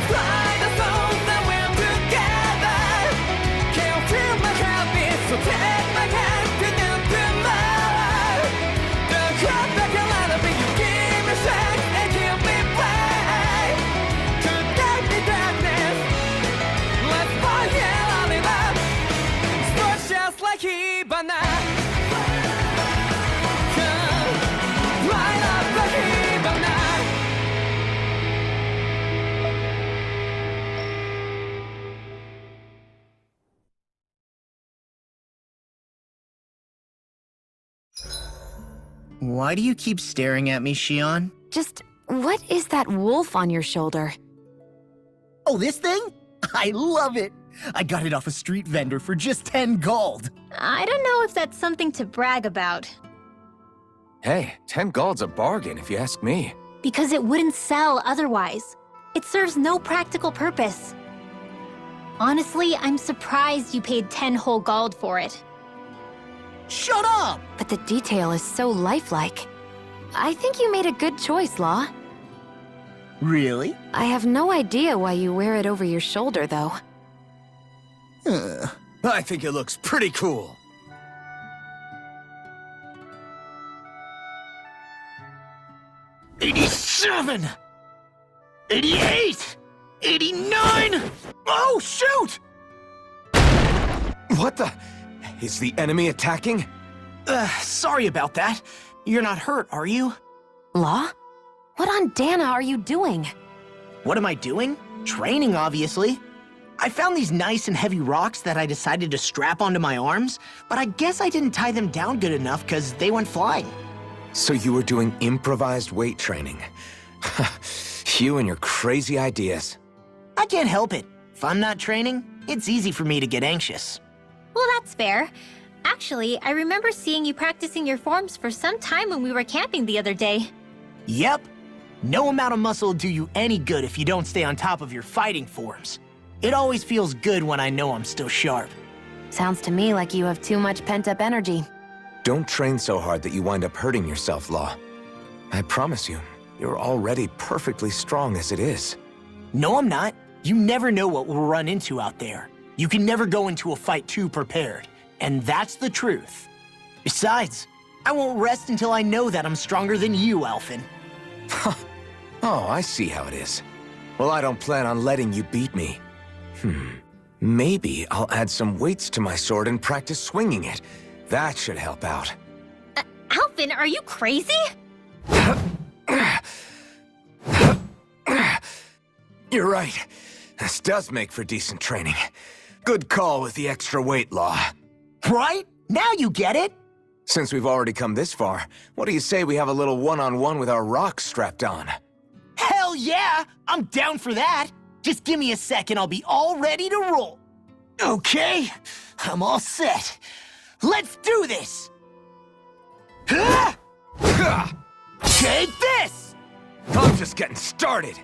fly the soul that we're together. Can you feel my heartbeat? So take my hand to the tomorrow. The crowd back a lot of it. You give me strength and keep me bright. To dark the darkness, let's forget all it up. Sparks just like Hibana. Come, light up the Hibana. Why do you keep staring at me, Shion? Just, what is that wolf on your shoulder? Oh, this thing? I love it! I got it off a street vendor for just 10 gold. I don't know if that's something to brag about. Hey, 10 gold's a bargain if you ask me. Because it wouldn't sell otherwise. It serves no practical purpose. Honestly, I'm surprised you paid 10 whole gold for it. Shut up! But the detail is so lifelike. I think you made a good choice, Law. Really? I have no idea why you wear it over your shoulder, though. I think it looks pretty cool. '87! '88! '89! Oh, shoot! What the? Is the enemy attacking? Sorry about that. You're not hurt, are you? Law? What on Dana are you doing? What am I doing? Training, obviously. I found these nice and heavy rocks that I decided to strap onto my arms, but I guess I didn't tie them down good enough because they went flying. So you were doing improvised weight training. You and your crazy ideas. I can't help it. If I'm not training, it's easy for me to get anxious. Well, that's fair. Actually, I remember seeing you practicing your forms for some time when we were camping the other day. Yep. No amount of muscle will do you any good if you don't stay on top of your fighting forms. It always feels good when I know I'm still sharp. Sounds to me like you have too much pent-up energy. Don't train so hard that you wind up hurting yourself, Law. I promise you, you're already perfectly strong as it is. No, I'm not. You never know what we'll run into out there. You can never go into a fight too prepared. And that's the truth. Besides, I won't rest until I know that I'm stronger than you, Alphen. Oh, I see how it is. Well, I don't plan on letting you beat me. Maybe I'll add some weights to my sword and practice swinging it. That should help out. Alphen, are you crazy? You're right. This does make for decent training. Good call with the extra weight, Law. Right? Now you get it? Since we've already come this far, what do you say we have a little one-on-one with our rocks strapped on? Hell yeah! I'm down for that! Just give me a sec and I'll be all ready to roll. Okay, I'm all set. Let's do this! Take this! I'm just getting started.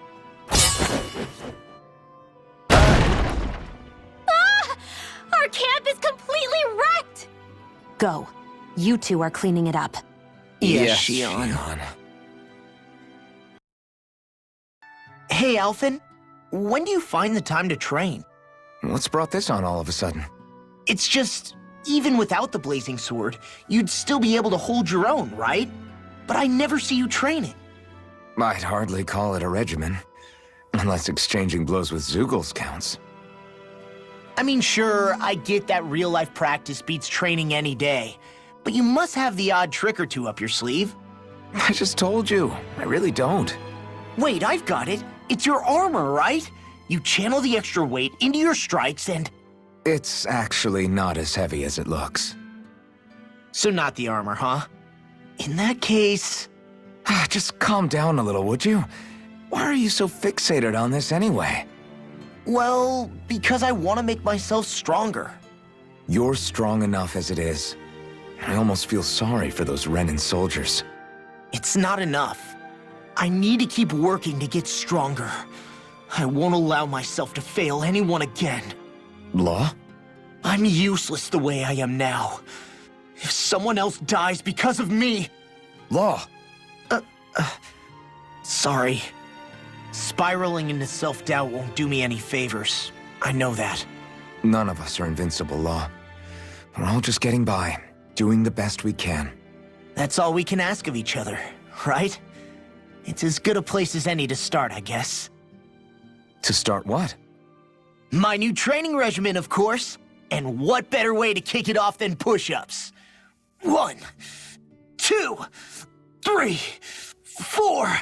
Our camp is completely wrecked! Go. You two are cleaning it up. Yes, Shion. Hey, Alphen. When do you find the time to train? What's brought this on all of a sudden? It's just, even without the blazing sword, you'd still be able to hold your own, right? But I never see you training. I'd hardly call it a regimen. Unless exchanging blows with Zeugles counts. I mean, sure, I get that real-life practice beats training any day, but you must have the odd trick or two up your sleeve. I just told you, I really don't. Wait, I've got it. It's your armor, right? You channel the extra weight into your strikes and... It's actually not as heavy as it looks. So not the armor, huh? In that case... Just calm down a little, would you? Why are you so fixated on this anyway? Well, because I want to make myself stronger. You're strong enough as it is. I almost feel sorry for those Renan soldiers. It's not enough. I need to keep working to get stronger. I won't allow myself to fail anyone again. Law? I'm useless the way I am now. If someone else dies because of me... Law! Sorry. Spiraling into self-doubt won't do me any favors. I know that. None of us are invincible, Law. We're all just getting by, doing the best we can. That's all we can ask of each other, right? It's as good a place as any to start, I guess. To start what? My new training regimen, of course. And what better way to kick it off than push-ups? 1, 2, 3, 4.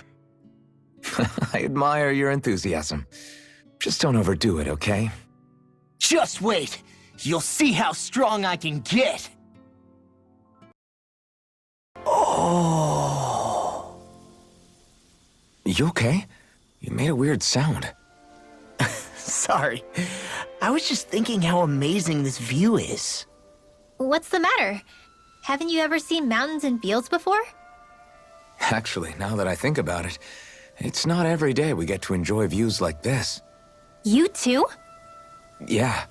I admire your enthusiasm. Just don't overdo it, okay? Just wait. You'll see how strong I can get. Oh. You okay? You made a weird sound. Sorry. I was just thinking how amazing this view is. What's the matter? Haven't you ever seen mountains and fields before? Actually, now that I think about it, it's not every day we get to enjoy views like this. You too? Yeah.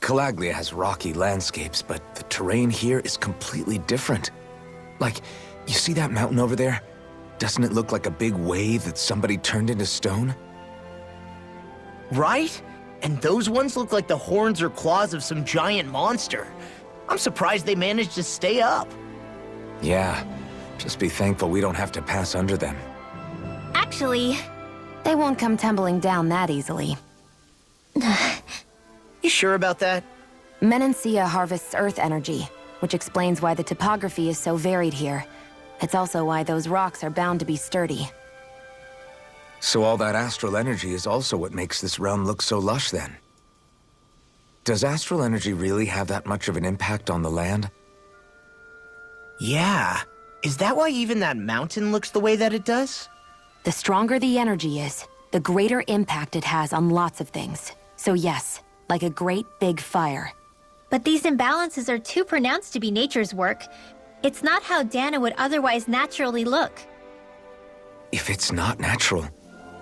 Calaglia has rocky landscapes, but the terrain here is completely different. Like, you see that mountain over there? Doesn't it look like a big wave that somebody turned into stone? Right? And those ones look like the horns or claws of some giant monster. I'm surprised they managed to stay up. Yeah. Just be thankful we don't have to pass under them. Actually, They won't come tumbling down that easily. You sure about that? Menancia harvests earth energy, which explains why the topography is so varied here. It's also why those rocks are bound to be sturdy. So all that astral energy is also what makes this realm look so lush then? Does astral energy really have that much of an impact on the land? Yeah. Is that why even that mountain looks the way that it does? The stronger the energy is, the greater impact it has on lots of things. So yes, like a great big fire. but these imbalances are too pronounced to be nature's work. It's not how Dana would otherwise naturally look. If it's not natural,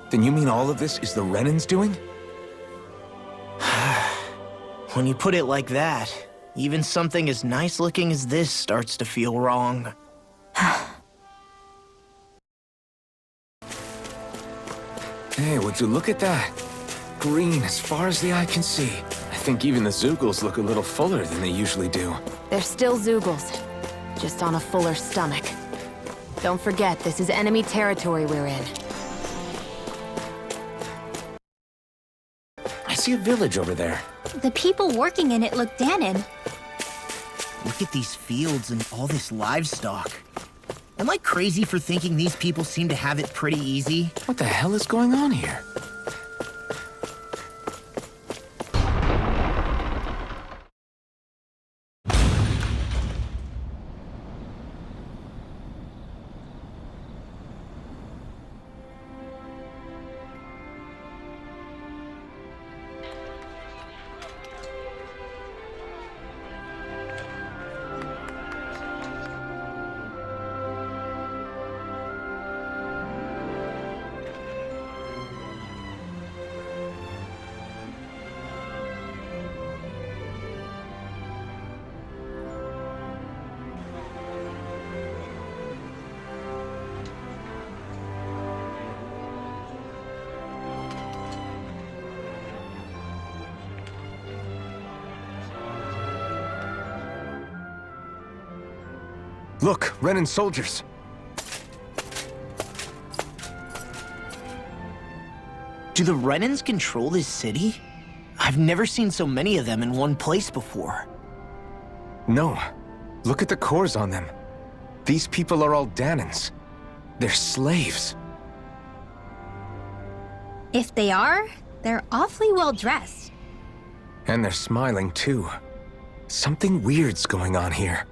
then you mean all of this is the Renans doing? When you put it like that, even something as nice looking as this starts to feel wrong. Hey, would you look at that? Green as far as the eye can see. I think even the Zeugles look a little fuller than they usually do. They're still Zeugles, just on a fuller stomach. Don't forget, this is enemy territory we're in. I see a village over there. The people working in it look Danan. Look at these fields and all this livestock. Am I crazy for thinking these people seem to have it pretty easy? What the hell is going on here? Look, Renan soldiers. Do the Renans control this city? I've never seen so many of them in one place before. No. Look at the cores on them. These people are all Danans. They're slaves. If they are, they're awfully well dressed. And they're smiling too. Something weird's going on here.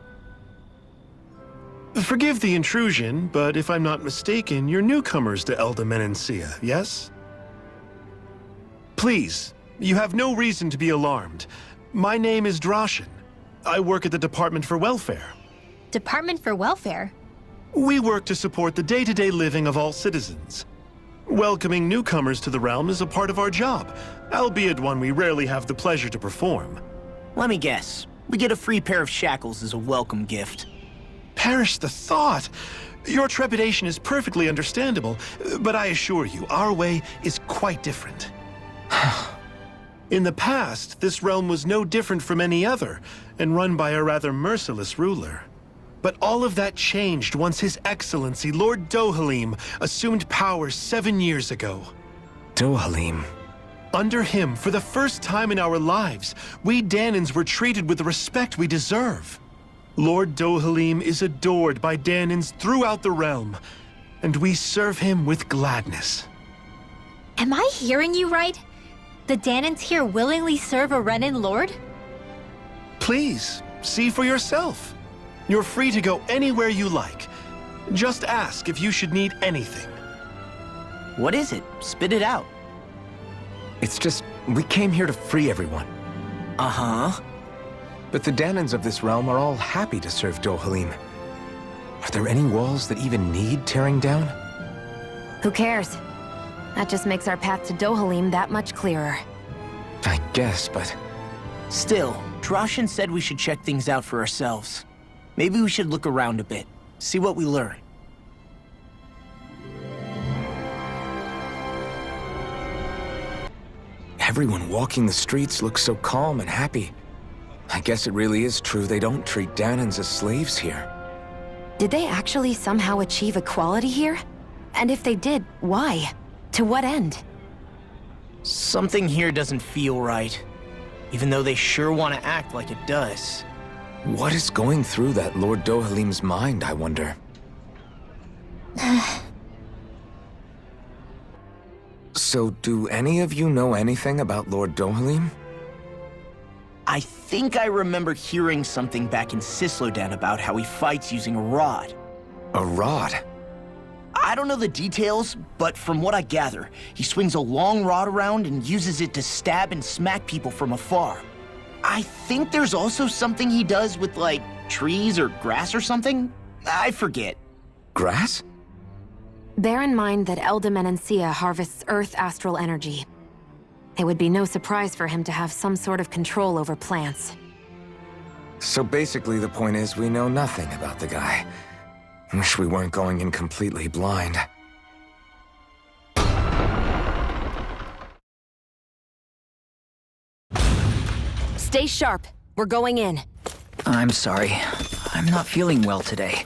Forgive the intrusion, but if I'm not mistaken, you're newcomers to Elda Menancia, yes? Please, you have no reason to be alarmed. My name is Drashin. I work at the Department for Welfare. Department for Welfare? We work to support the day-to-day living of all citizens. Welcoming newcomers to the realm is a part of our job, albeit one we rarely have the pleasure to perform. Let me guess. We get a free pair of shackles as a welcome gift. Perish the thought! Your trepidation is perfectly understandable, but I assure you, our way is quite different. In the past, this realm was no different from any other, and run by a rather merciless ruler. But all of that changed once His Excellency, Lord Dohalim, assumed power 7 years ago. Dohalim. Under him, for the first time in our lives, we Danans were treated with the respect we deserve. Lord Dohalim is adored by Danans throughout the realm, and we serve him with gladness. Am I hearing you right? The Danans here willingly serve a Renan lord? Please, see for yourself. You're free to go anywhere you like. Just ask if you should need anything. What is it? Spit it out. It's just, we came here to free everyone. Uh-huh. But the Danans of this realm are all happy to serve Dohalim. Are there any walls that even need tearing down? Who cares? That just makes our path to Dohalim that much clearer. I guess, but... Still, Droshin said we should check things out for ourselves. Maybe we should look around a bit, see what we learn. Everyone walking the streets looks so calm and happy. I guess it really is true they don't treat Danans as slaves here. Did they actually somehow achieve equality here? And if they did, why? To what end? Something here doesn't feel right, even though they sure want to act like it does. What is going through that Lord Dohalim's mind, I wonder? So, do any of you know anything about Lord Dohalim? I think I remember hearing something back in Sislodan about how he fights using a rod. A rod? I don't know the details, but from what I gather, he swings a long rod around and uses it to stab and smack people from afar. I think there's also something he does with, like, trees or grass or something? I forget. Grass? Bear in mind that Elda harvests Earth astral energy. It would be no surprise for him to have some sort of control over plants. So basically the point is we know nothing about the guy. Wish we weren't going in completely blind. Stay sharp. We're going in. I'm sorry. I'm not feeling well today.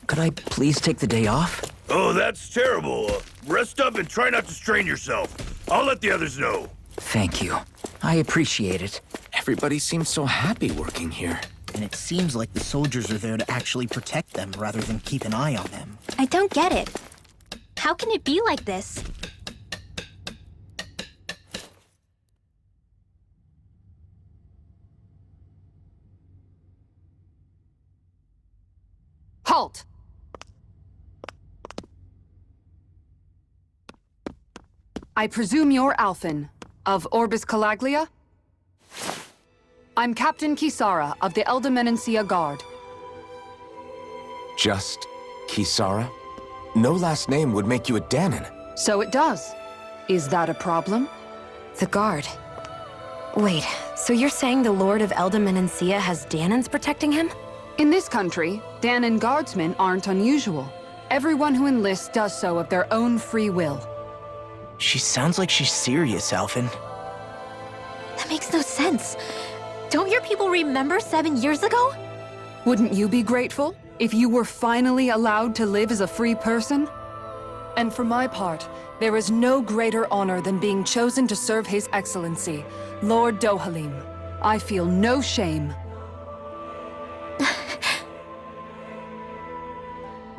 Could I please take the day off? Oh, that's terrible. Rest up and try not to strain yourself. I'll let the others know. Thank you. I appreciate it. Everybody seems so happy working here. And it seems like the soldiers are there to actually protect them rather than keep an eye on them. I don't get it. How can it be like this? Halt! I presume you're Alphen, of Orbis Calaglia? I'm Captain Kisara of the Elda Menancia Guard. Just Kisara? No last name would make you a Danan. So it does. Is that a problem? The guard. Wait, so you're saying the Lord of Elda Menancia has Danans protecting him? In this country, Danan guardsmen aren't unusual. Everyone who enlists does so of their own free will. She sounds like she's serious, Alphen. That makes no sense. Don't your people remember 7 years ago? Wouldn't you be grateful if you were finally allowed to live as a free person? And for my part, there is no greater honor than being chosen to serve His Excellency, Lord Dohalim. I feel no shame.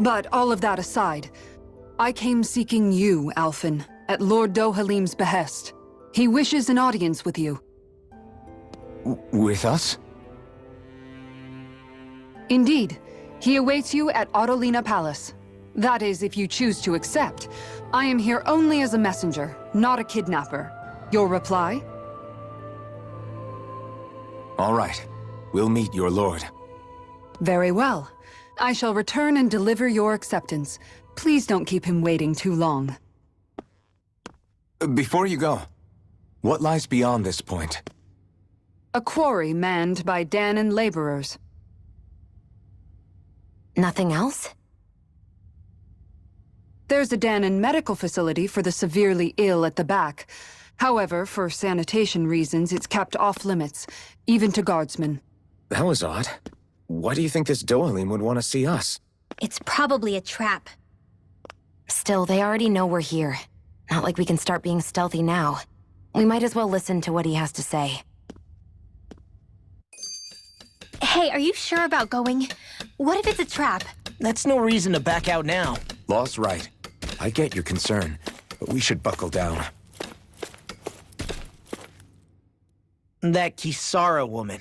But all of that aside, I came seeking you, Alphen, at Lord Dohalim's behest. He wishes an audience with you. With us? Indeed. He awaits you at Autolina Palace. That is, if you choose to accept. I am here only as a messenger, not a kidnapper. Your reply? All right. We'll meet your lord. Very well. I shall return and deliver your acceptance. Please don't keep him waiting too long. Before you go, what lies beyond this point? A quarry manned by Danan laborers. Nothing else? There's a Danon medical facility for the severely ill at the back. However, for sanitation reasons, it's kept off limits, even to guardsmen. That was odd. Why do you think this Dohalim would want to see us? It's probably a trap. Still, they already know we're here. Not like we can start being stealthy now. We might as well listen to what he has to say. Hey, are you sure about going? What if it's a trap? That's no reason to back out now. Law's right. I get your concern, but we should buckle down. That Kisara woman.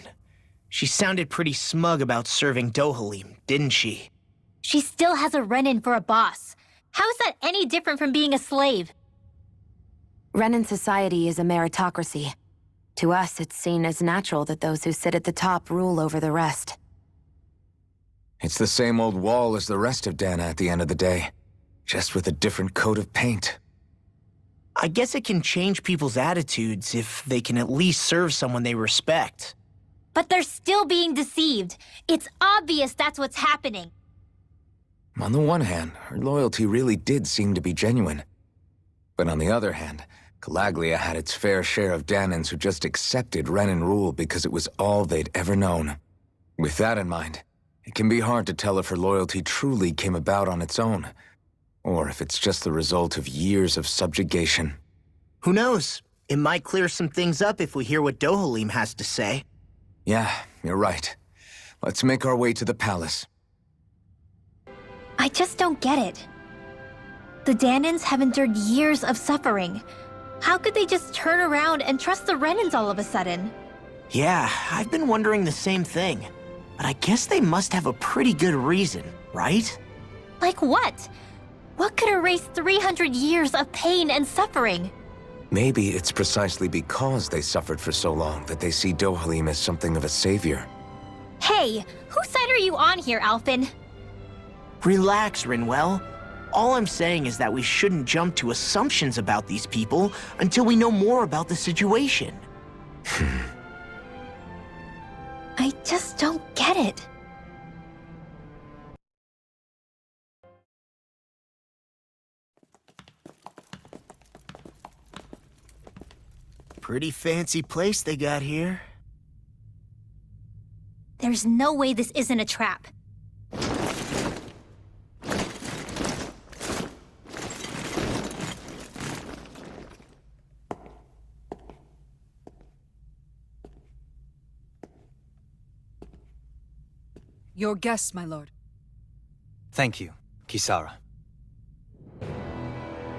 She sounded pretty smug about serving Dohalim, didn't she? She still has a Renan for a boss. How is that any different from being a slave? Renan society is a meritocracy. To us, it's seen as natural that those who sit at the top rule over the rest. It's the same old wall as the rest of Dana at the end of the day, just with a different coat of paint. I guess it can change people's attitudes if they can at least serve someone they respect. But they're still being deceived. It's obvious that's what's happening. On the one hand, her loyalty really did seem to be genuine. But on the other hand, Calaglia had its fair share of Danans who just accepted Renan rule because it was all they'd ever known. With that in mind, it can be hard to tell if her loyalty truly came about on its own, or if it's just the result of years of subjugation. Who knows? It might clear some things up if we hear what Dohalim has to say. Yeah, you're right. Let's make our way to the palace. I just don't get it. The Danans have endured years of suffering. How could they just turn around and trust the Renans all of a sudden? Yeah, I've been wondering the same thing. But I guess they must have a pretty good reason, right? Like what? What could erase 300 years of pain and suffering? Maybe it's precisely because they suffered for so long that they see Dohalim as something of a savior. Hey, whose side are you on here, Alphen? Relax, Rinwell. All I'm saying is that we shouldn't jump to assumptions about these people until we know more about the situation. I just don't get it. Pretty fancy place they got here. There's no way this isn't a trap. Your guests, my lord. Thank you, Kisara.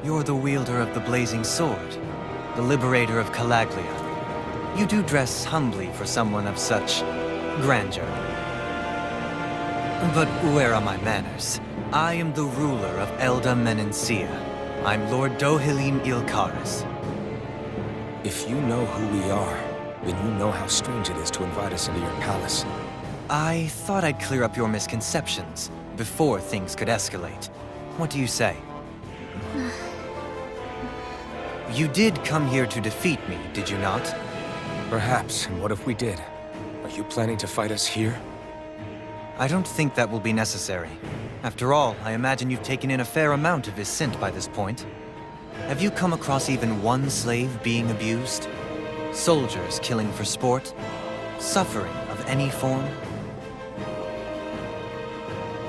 You're the wielder of the blazing sword, the liberator of Calaglia. You do dress humbly for someone of such grandeur. But where are my manners? I am the ruler of Elda Menencia. I'm Lord Dohalim Ilkaris. If you know who we are, then you know how strange it is to invite us into your palace. I thought I'd clear up your misconceptions before things could escalate. What do you say? You did come here to defeat me, did you not? Perhaps, and what if we did? Are you planning to fight us here? I don't think that will be necessary. After all, I imagine you've taken in a fair amount of his scent by this point. Have you come across even one slave being abused? Soldiers killing for sport? Suffering of any form?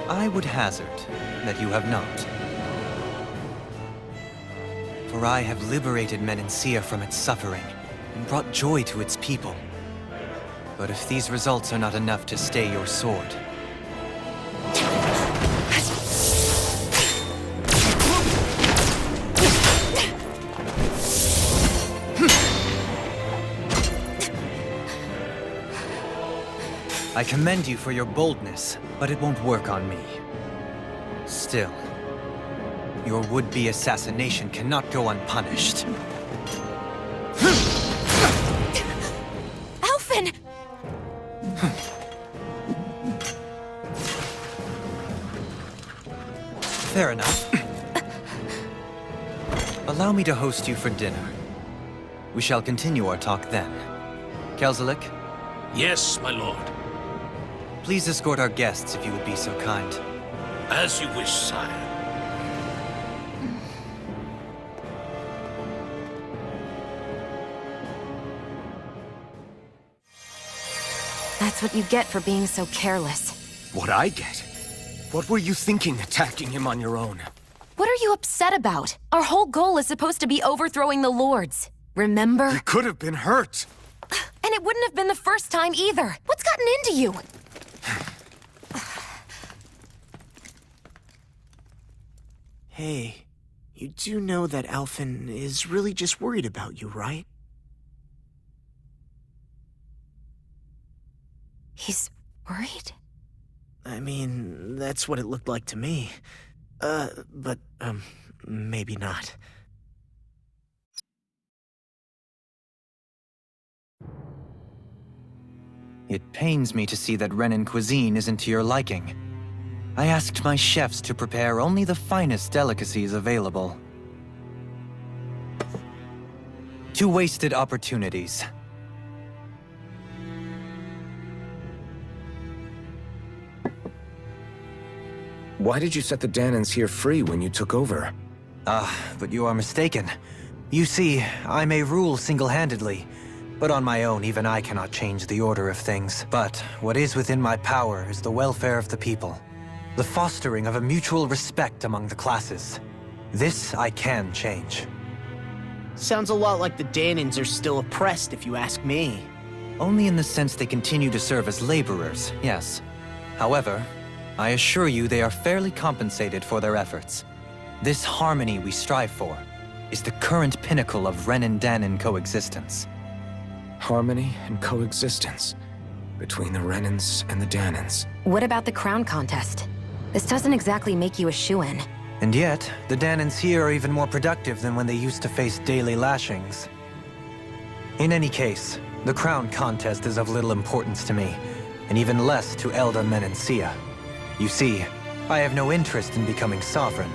I would hazard that you have not. For I have liberated Menencia from its suffering and brought joy to its people. But if these results are not enough to stay your sword... I commend you for your boldness, but it won't work on me. Still, your would-be assassination cannot go unpunished. Alphen! Fair enough. Allow me to host you for dinner. We shall continue our talk then. Kelzelik, Yes, my lord. please escort our guests if you would be so kind. As you wish, sire. That's what you get for being so careless. What I get? What were you thinking attacking him on your own? What are you upset about? Our whole goal is supposed to be overthrowing the Lords. Remember? He could have been hurt. And it wouldn't have been the first time either. What's gotten into you? Hey, you do know that Alphen is really just worried about you, right? He's worried? I mean, that's what it looked like to me. But maybe not. It pains me to see that Renan cuisine isn't to your liking. I asked my chefs to prepare only the finest delicacies available. 2 wasted opportunities. Why did you set the Danans here free when you took over? But you are mistaken. You see, I may rule single-handedly, but on my own, even I cannot change the order of things. But what is within my power is the welfare of the people. The fostering of a mutual respect among the classes. This I can change. Sounds a lot like the Danans are still oppressed, if you ask me. Only in the sense they continue to serve as laborers, yes. However, I assure you they are fairly compensated for their efforts. This harmony we strive for is the current pinnacle of Renan-Danan coexistence. Harmony and coexistence between the Renans and the Danans. What about the crown contest? This doesn't exactly make you a shoo-in. And yet, the Danans here are even more productive than when they used to face daily lashings. In any case, the crown contest is of little importance to me, and even less to Elda Menencia. You see, I have no interest in becoming sovereign.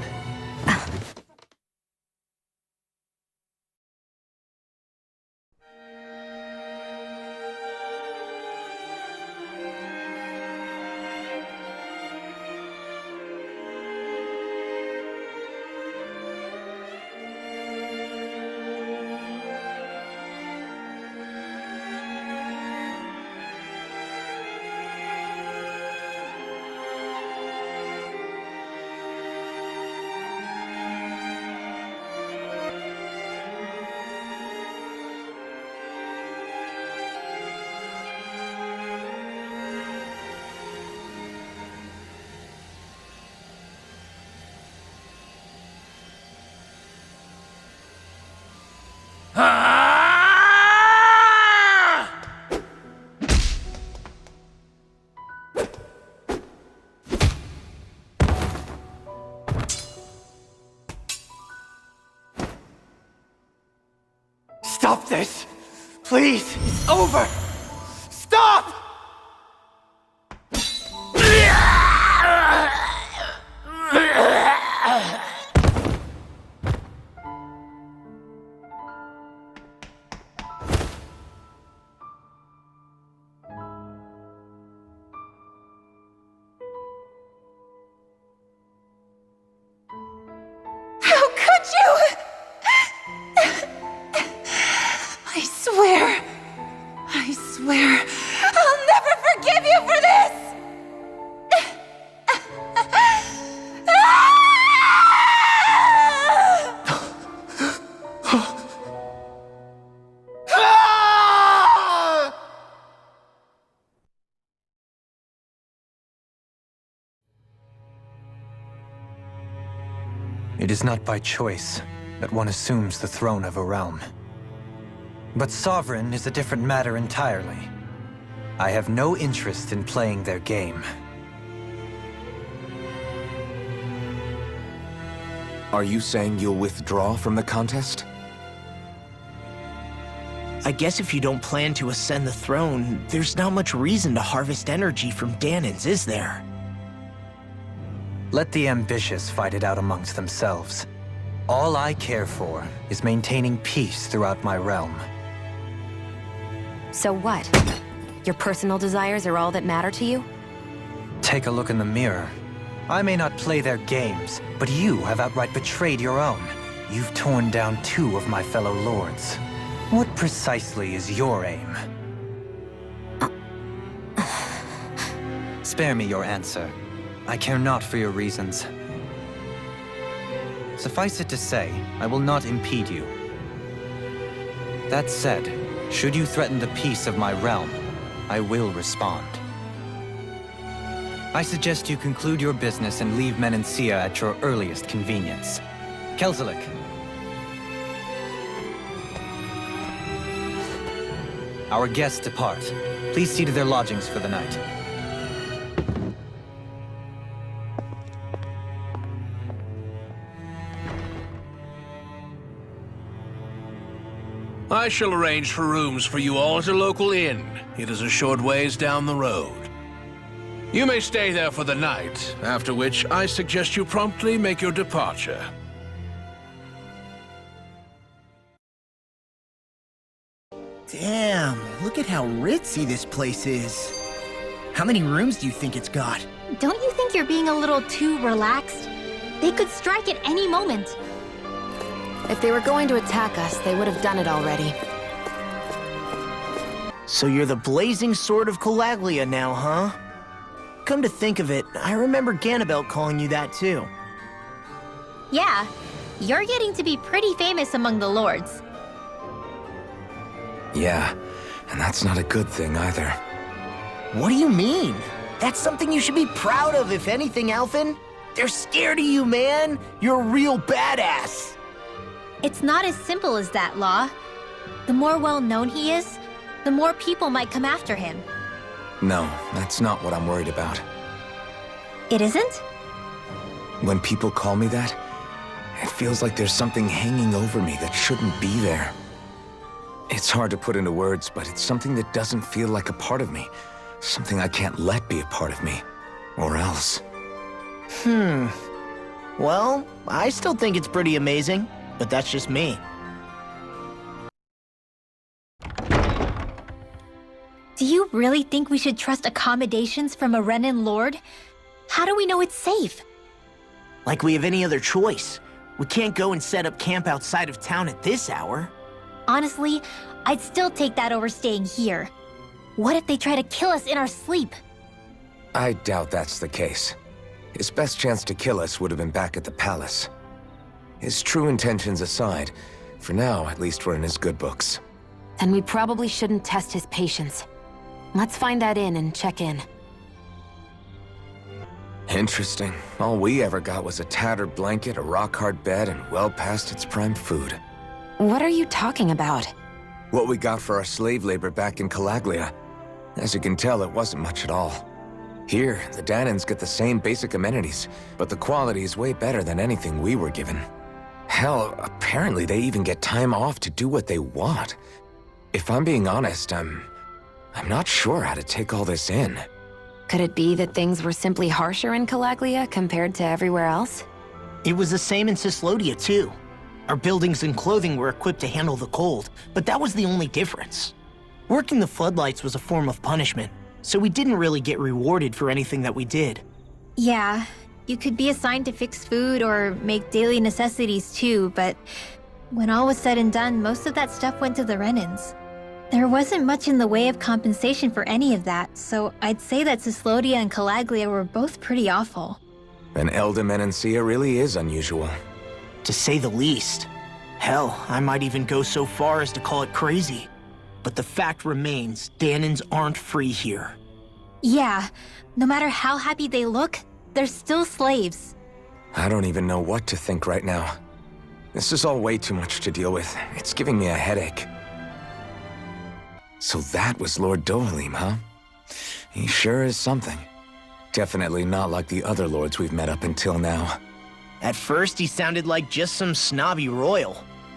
Stop this! Please! It's over! Stop! How could you? I swear, I'll never forgive you for this! It is not by choice that one assumes the throne of a realm. But sovereign is a different matter entirely. I have no interest in playing their game. Are you saying you'll withdraw from the contest? I guess if you don't plan to ascend the throne, there's not much reason to harvest energy from Danans, is there? Let the ambitious fight it out amongst themselves. All I care for is maintaining peace throughout my realm. So what? Your personal desires are all that matter to you? Take a look in the mirror. I may not play their games, but you have outright betrayed your own. You've torn down 2 of my fellow lords. What precisely is your aim? Spare me your answer. I care not for your reasons. Suffice it to say, I will not impede you. That said, should you threaten the peace of my realm, I will respond. I suggest you conclude your business and leave Menancia at your earliest convenience. Kelzelik. Our guests depart. Please see to their lodgings for the night. I shall arrange for rooms for you all at a local inn. It is a short ways down the road. You may stay there for the night, after which I suggest you promptly make your departure. Damn, look at how ritzy this place is. How many rooms do you think it's got? Don't you think you're being a little too relaxed? They could strike at any moment. If they were going to attack us, they would have done it already. So you're the blazing sword of Calaglia now, huh? Come to think of it, I remember Ganabelt calling you that too. Yeah, you're getting to be pretty famous among the lords. Yeah, and that's not a good thing either. What do you mean? That's something you should be proud of, if anything, Alphen. They're scared of you, man. You're a real badass. It's not as simple as that, Law. The more well-known he is, the more people might come after him. No, that's not what I'm worried about. It isn't? When people call me that, it feels like there's something hanging over me that shouldn't be there. It's hard to put into words, but it's something that doesn't feel like a part of me. Something I can't let be a part of me. Or else. Well, I still think it's pretty amazing, but that's just me. Do you really think we should trust accommodations from a Renan lord? How do we know it's safe? Like we have any other choice. We can't go and set up camp outside of town at this hour. Honestly, I'd still take that over staying here. What if they try to kill us in our sleep? I doubt that's the case. His best chance to kill us would have been back at the palace. His true intentions aside, for now, at least we're in his good books. Then we probably shouldn't test his patience. Let's find that inn and check in. Interesting. All we ever got was a tattered blanket, a rock-hard bed, and well past its prime food. What are you talking about? What we got for our slave labor back in Calaglia. As you can tell, it wasn't much at all. Here, the Danans get the same basic amenities, but the quality is way better than anything we were given. Hell, apparently they even get time off to do what they want. If I'm being honest, I'm not sure how to take all this in. Could it be that things were simply harsher in Calaglia compared to everywhere else? It was the same in Cyslodia, too. Our buildings and clothing were equipped to handle the cold, but that was the only difference. Working the floodlights was a form of punishment, so we didn't really get rewarded for anything that we did. Yeah, you could be assigned to fix food or make daily necessities too, but when all was said and done, most of that stuff went to the Renans. There wasn't much in the way of compensation for any of that, so I'd say that Cyslodia and Calaglia were both pretty awful. And Elda Menancia really is unusual. To say the least. Hell, I might even go so far as to call it crazy. But the fact remains, Danans aren't free here. Yeah, no matter how happy they look, they're still slaves. I don't even know what to think right now. This is all way too much to deal with. It's giving me a headache. So that was Lord Dohalim, huh? He sure is something. Definitely not like the other lords we've met up until now. At first, he sounded like just some snobby royal,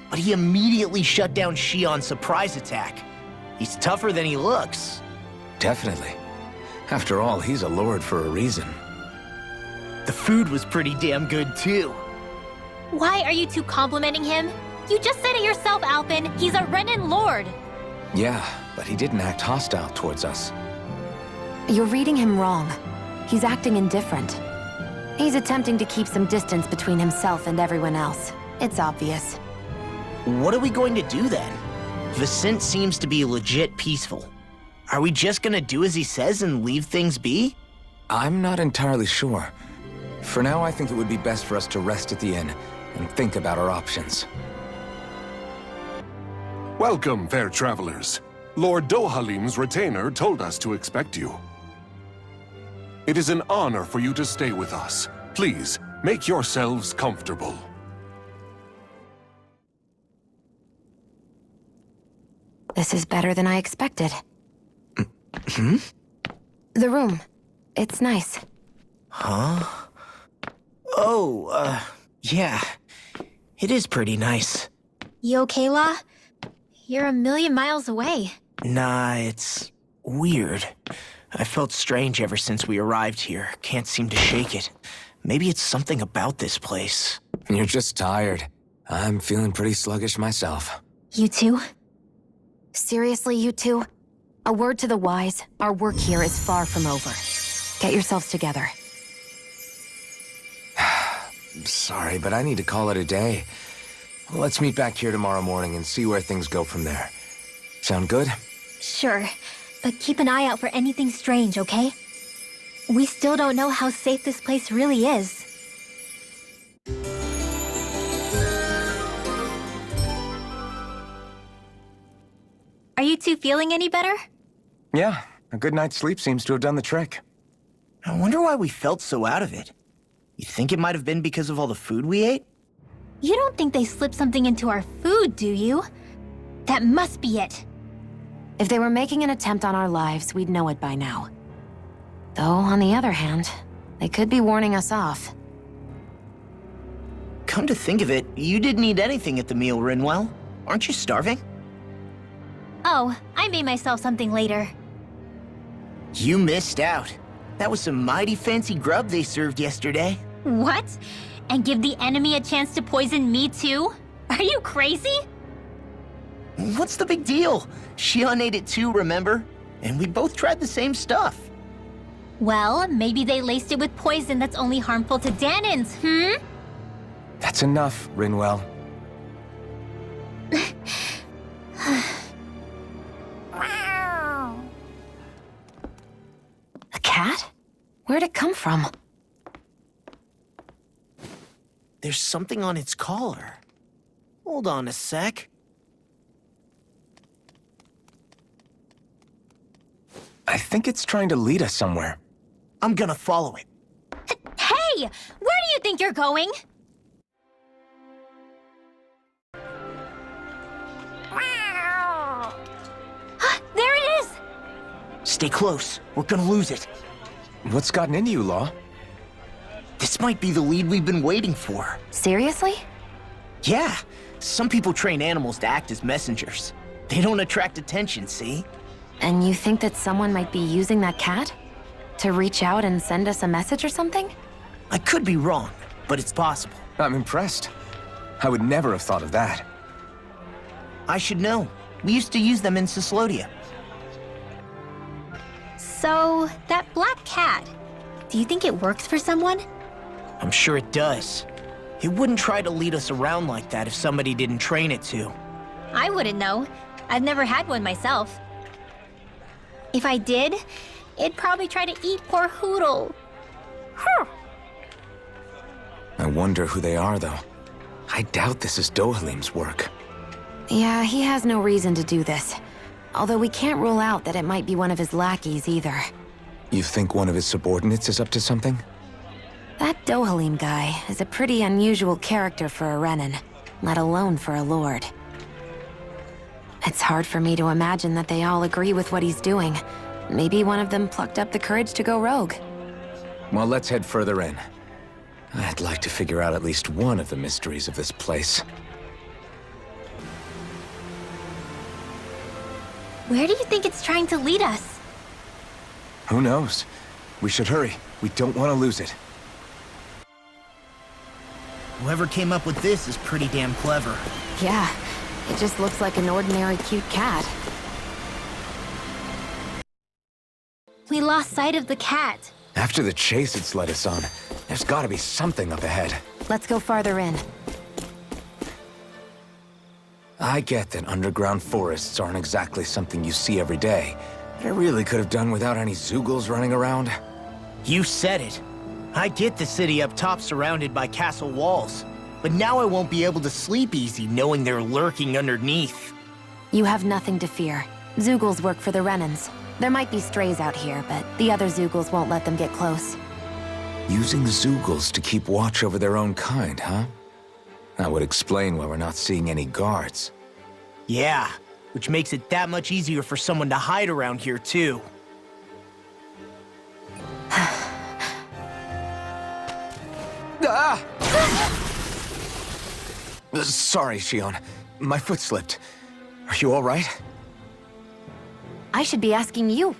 but he immediately shut down Shion's surprise attack. He's tougher than he looks. Definitely. After all, he's a lord for a reason. The food was pretty damn good, too. Why are you two complimenting him? You just said it yourself, Alphen. He's a Renan lord. Yeah, but he didn't act hostile towards us. You're reading him wrong. He's acting indifferent. He's attempting to keep some distance between himself and everyone else. It's obvious. What are we going to do then? Vicente seems to be legit peaceful. Are we just gonna do as he says and leave things be? I'm not entirely sure. For now, I think it would be best for us to rest at the inn and think about our options. Welcome, fair travelers. Lord Dohalim's retainer told us to expect you. It is an honor for you to stay with us. Please, make yourselves comfortable. This is better than I expected. Hmm? The room. It's nice. Huh? Oh, yeah. It is pretty nice. You okay, La? You're a million miles away. Nah, it's weird. I felt strange ever since we arrived here. Can't seem to shake it. Maybe it's something about this place. You're just tired. I'm feeling pretty sluggish myself. You too? Seriously, you two? A word to the wise, our work here is far from over. Get yourselves together. Sorry, but I need to call it a day. Let's meet back here tomorrow morning and see where things go from there. Sound good? Sure, but keep an eye out for anything strange, okay? We still don't know how safe this place really is. Are you two feeling any better? Yeah, a good night's sleep seems to have done the trick. I wonder why we felt so out of it. You think it might have been because of all the food we ate? You don't think they slipped something into our food, do you? That must be it. If they were making an attempt on our lives, we'd know it by now. Though, on the other hand, they could be warning us off. Come to think of it, you didn't eat anything at the meal, Rinwell. Aren't you starving? Oh, I made myself something later. You missed out. That was some mighty fancy grub they served yesterday. What? And give the enemy a chance to poison me too? Are you crazy? What's the big deal? Shion ate it too, remember? And we both tried the same stuff. Well, maybe they laced it with poison that's only harmful to Danins, hmm? That's enough, Rinwell. A cat? Where'd it come from? There's something on its collar. Hold on a sec. I think it's trying to lead us somewhere. I'm gonna follow it. Hey! Where do you think you're going? There it is! Stay close. We're gonna lose it. What's gotten into you, Law? This might be the lead we've been waiting for. Seriously? Yeah. Some people train animals to act as messengers. They don't attract attention, see? And you think that someone might be using that cat? To reach out and send us a message or something? I could be wrong, but it's possible. I'm impressed. I would never have thought of that. I should know. We used to use them in Cyslodia. So, that black cat, do you think it works for someone? I'm sure it does. It wouldn't try to lead us around like that if somebody didn't train it to. I wouldn't know. I've never had one myself. If I did, it'd probably try to eat poor Hootle. I wonder who they are, though. I doubt this is Dohalim's work. Yeah, he has no reason to do this. Although we can't rule out that it might be one of his lackeys either. You think one of his subordinates is up to something? That Dohalim guy is a pretty unusual character for a Renan, let alone for a lord. It's hard for me to imagine that they all agree with what he's doing. Maybe one of them plucked up the courage to go rogue. Well, let's head further in. I'd like to figure out at least one of the mysteries of this place. Where do you think it's trying to lead us? Who knows? We should hurry. We don't want to lose it. Whoever came up with this is pretty damn clever. Yeah, it just looks like an ordinary cute cat. We lost sight of the cat. After the chase it's led us on, there's gotta be something up ahead. Let's go farther in. I get that underground forests aren't exactly something you see every day, but I really could have done without any Zeugles running around. You said it. I get the city up top surrounded by castle walls, but now I won't be able to sleep easy knowing they're lurking underneath. You have nothing to fear. Zeugles work for the Renans. There might be strays out here, but the other Zeugles won't let them get close. Using Zeugles to keep watch over their own kind, huh? That would explain why we're not seeing any guards. Yeah, which makes it that much easier for someone to hide around here, too. Ah! Sorry, Shion. My foot slipped. Are you all right? I should be asking you.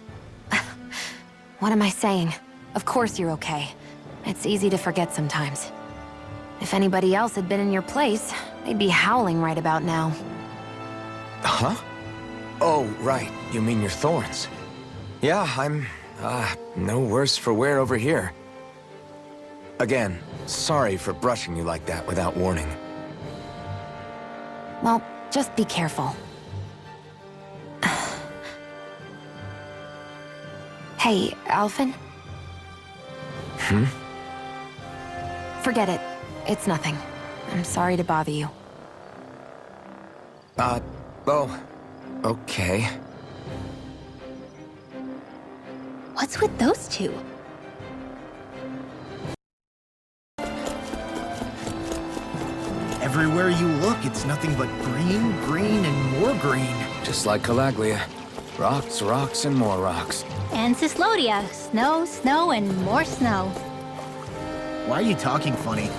What am I saying? Of course you're okay. It's easy to forget sometimes. If anybody else had been in your place, they'd be howling right about now. Huh? Oh, right. You mean your thorns. Yeah, I'm, no worse for wear over here. Again, sorry for brushing you like that without warning. Well, just be careful. Hey, Alphen? Forget it. It's nothing. I'm sorry to bother you. Oh, okay. What's with those two? Everywhere you look, it's nothing but green, green, and more green. Just like Calaglia. Rocks, rocks, and more rocks. And Cyslodia. Snow, snow, and more snow. Why are you talking funny?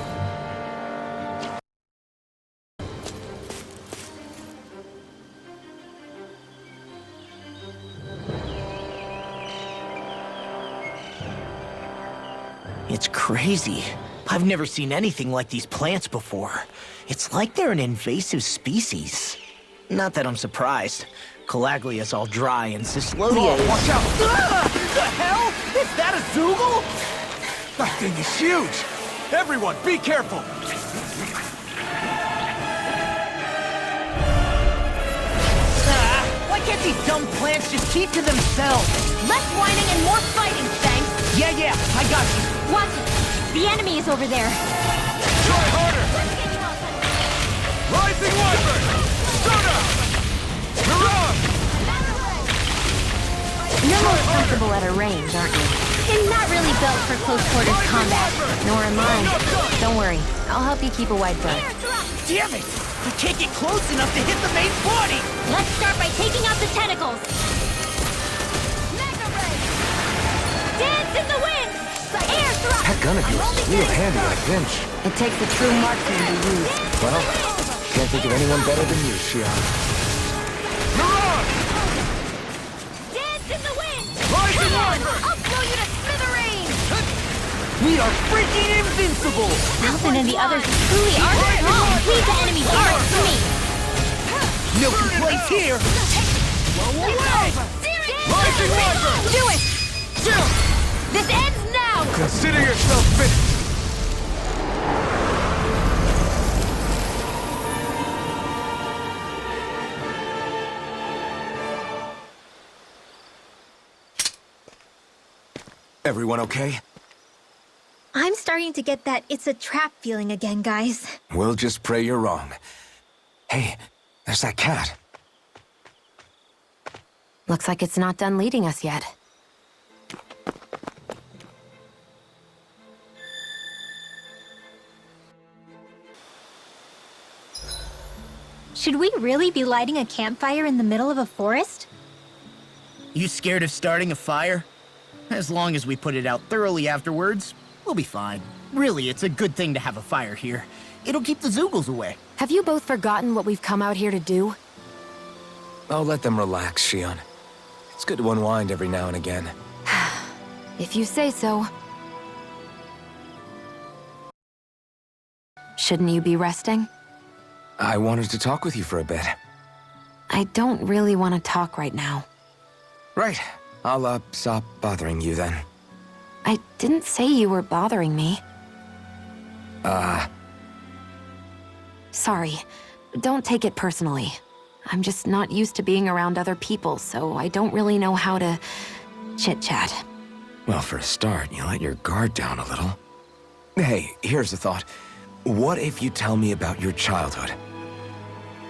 It's crazy. I've never seen anything like these plants before. It's like they're an invasive species. Not that I'm surprised. Calaglia's all dry and Cyslodia is... Watch out! The hell? Is that a Zeugle? That thing is huge! Everyone, be careful! Why can't these dumb plants just keep to themselves? Less whining and more fighting, thanks! Yeah, I got you. Watch it! The enemy is over there! Try harder! Rising Wyvern! Sona! Mirage! You're more comfortable at a range, aren't you? I'm not really built for close quarters combat. Nor am I. Don't worry. I'll help you keep a wide berth. Damn it! I can't get close enough to hit the main body! Let's start by taking out the tentacles! Dance in the wind! Air thrust! That gun of yours is real handy in a pinch. It takes a true marksman to use. Well, can't think of anyone better than you, Shion. Mirage! Dance in the wind! Rising Come on! Wyvern! I'll blow you to smithereens! We are freaking invincible! Alphen and the others truly are strong! Leave the enemy's heart to me! No complaints here! Blow away! Rising Wyvern! Do it! This ends now! Consider yourself finished! Everyone okay? I'm starting to get that it's a trap feeling again, guys. We'll just pray you're wrong. Hey, there's that cat. Looks like it's not done leading us yet. Should we really be lighting a campfire in the middle of a forest? You scared of starting a fire? As long as we put it out thoroughly afterwards, we'll be fine. Really, it's a good thing to have a fire here. It'll keep the Zeugles away. Have you both forgotten what we've come out here to do? I'll let them relax, Shion. It's good to unwind every now and again. If you say so. Shouldn't you be resting? I wanted to talk with you for a bit. I don't really want to talk right now. Right. I'll, stop bothering you then. I didn't say you were bothering me. Sorry. Don't take it personally. I'm just not used to being around other people, so I don't really know how to chit-chat. Well, for a start, you let your guard down a little. Hey, here's a thought. What if you tell me about your childhood?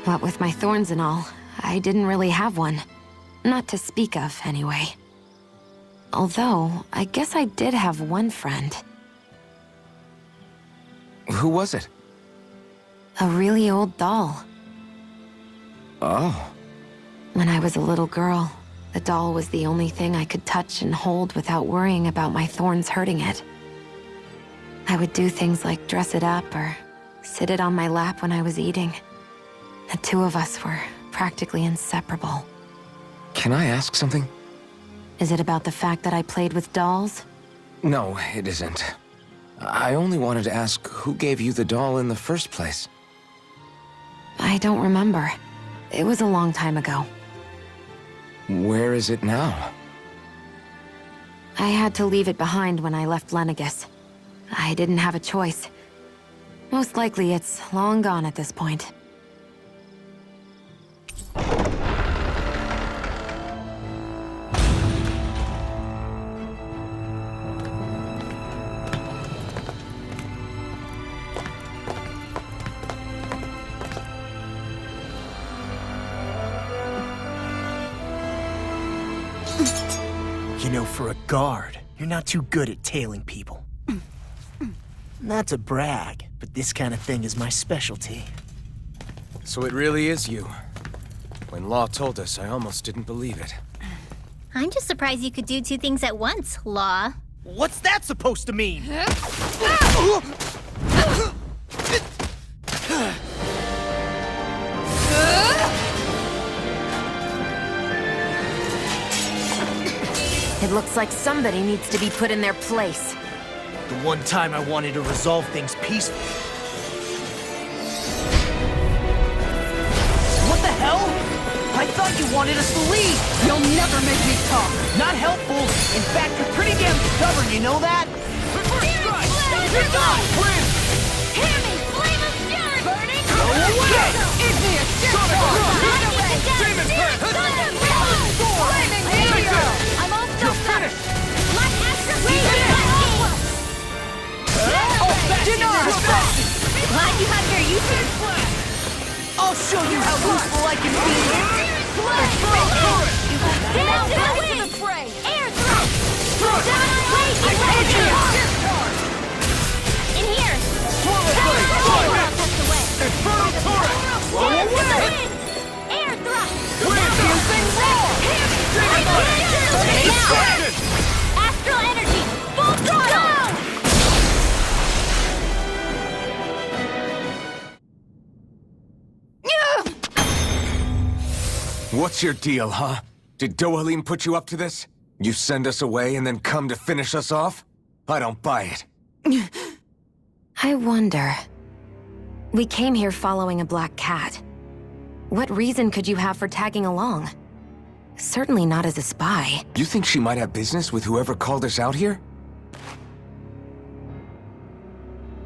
What with my thorns and all, I didn't really have one. Not to speak of, anyway. Although, I guess I did have one friend. Who was it? A really old doll. Oh. When I was a little girl, the doll was the only thing I could touch and hold without worrying about my thorns hurting it. I would do things like dress it up or sit it on my lap when I was eating. The two of us were practically inseparable. Can I ask something? Is it about the fact that I played with dolls? No, it isn't. I only wanted to ask who gave you the doll in the first place. I don't remember. It was a long time ago. Where is it now? I had to leave it behind when I left Lenegis. I didn't have a choice. Most likely it's long gone at this point. You know, for a guard, you're not too good at tailing people. Not to brag, but this kind of thing is my specialty. So it really is you. When Law told us, I almost didn't believe it. I'm just surprised you could do two things at once, Law. What's that supposed to mean? It looks like somebody needs to be put in their place. The one time I wanted to resolve things peacefully. What the hell? I thought you wanted us to leave! You'll never make me talk! Not helpful! In fact, you're pretty damn stubborn, you know that? Hear me, flame of fury! Burning! Igneous Demon breath! Flaming meteor! I'm all You're finished! Like Astro Glad you have your uses. I'll show you how useful I can be! Down to the fray! Air thrust! Down on weight! In here! Infernal torrent! Air thrust! Astral energy! Full throttle! What's your deal, huh? Did Dohalim put you up to this? You send us away and then come to finish us off? I don't buy it. I wonder. We came here following a black cat. What reason could you have for tagging along? Certainly not as a spy. You think she might have business with whoever called us out here?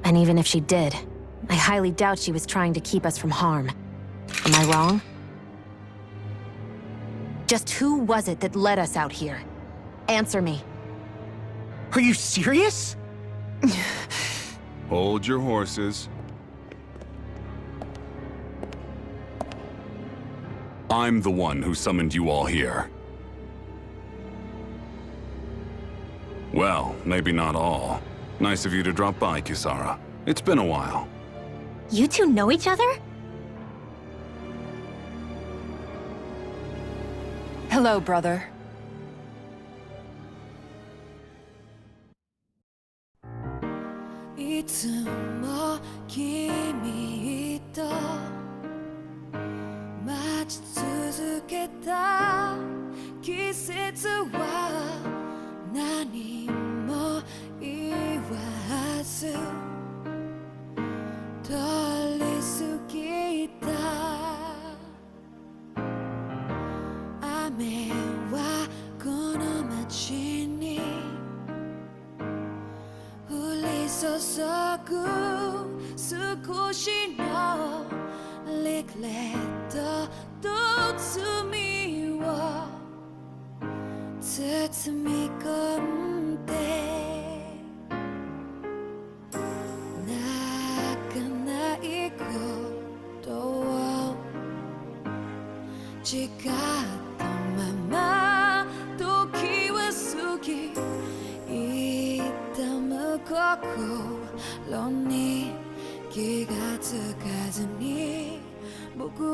And even if she did, I highly doubt she was trying to keep us from harm. Am I wrong? Just who was it that led us out here? Answer me. Are you serious? Hold your horses. I'm the one who summoned you all here. Well, maybe not all. Nice of you to drop by, Kisara. It's been a while. You two know each other? Hello, brother. 違ったまま時は過ぎ痛む心に気がつかずに僕